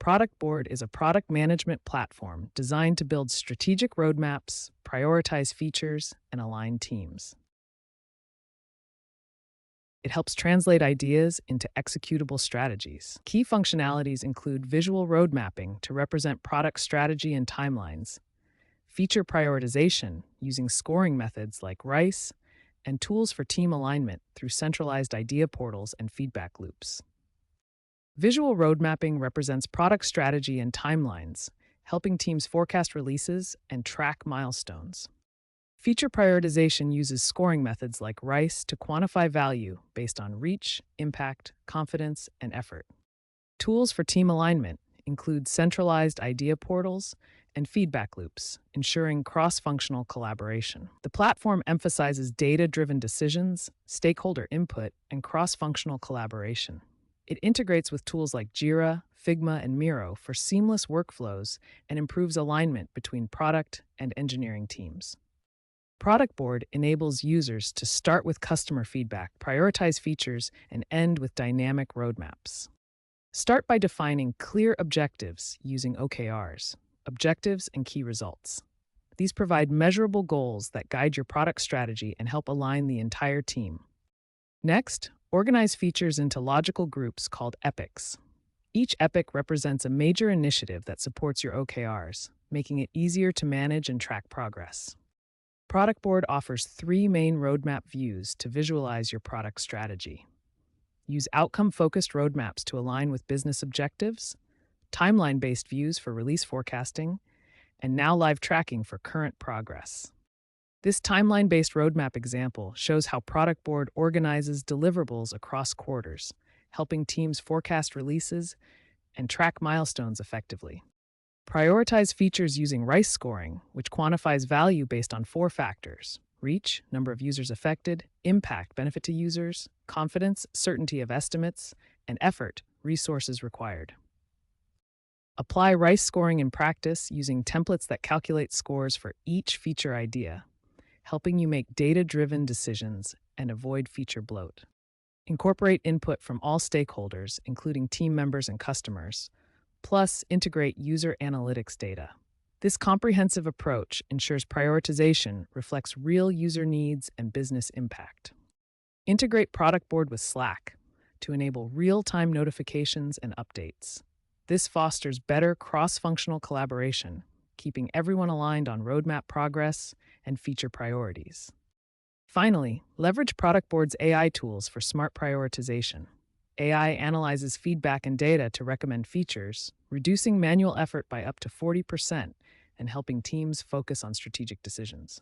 Product Board is a product management platform designed to build strategic roadmaps, prioritize features, and align teams. It helps translate ideas into executable strategies. Key functionalities include visual road mapping to represent product strategy and timelines, feature prioritization using scoring methods like RICE, and tools for team alignment through centralized idea portals and feedback loops. Visual road mapping represents product strategy and timelines, helping teams forecast releases and track milestones. Feature prioritization uses scoring methods like RICE to quantify value based on reach, impact, confidence, and effort. Tools for team alignment include centralized idea portals and feedback loops, ensuring cross-functional collaboration. The platform emphasizes data-driven decisions, stakeholder input, and cross-functional collaboration. It integrates with tools like Jira, Figma, and Miro for seamless workflows and improves alignment between product and engineering teams. Product Board enables users to start with customer feedback, prioritize features, and end with dynamic roadmaps. Start by defining clear objectives using OKRs, objectives and key results. These provide measurable goals that guide your product strategy and help align the entire team. Next, organize features into logical groups called epics. Each epic represents a major initiative that supports your OKRs, making it easier to manage and track progress. Product Board offers 3 main roadmap views to visualize your product strategy. Use outcome-focused roadmaps to align with business objectives, timeline-based views for release forecasting, and now live tracking for current progress. This timeline-based roadmap example shows how Product Board organizes deliverables across quarters, helping teams forecast releases and track milestones effectively. Prioritize features using RICE scoring, which quantifies value based on 4 factors: reach, number of users affected, impact, benefit to users, confidence, certainty of estimates, and effort, resources required. Apply RICE scoring in practice using templates that calculate scores for each feature idea, helping you make data-driven decisions and avoid feature bloat. Incorporate input from all stakeholders, including team members and customers, plus integrate user analytics data. This comprehensive approach ensures prioritization reflects real user needs and business impact. Integrate Product Board with Slack to enable real-time notifications and updates. This fosters better cross-functional collaboration, keeping everyone aligned on roadmap progress and feature priorities. Finally, leverage Product Board's AI tools for smart prioritization. AI analyzes feedback and data to recommend features, reducing manual effort by up to 40% and helping teams focus on strategic decisions.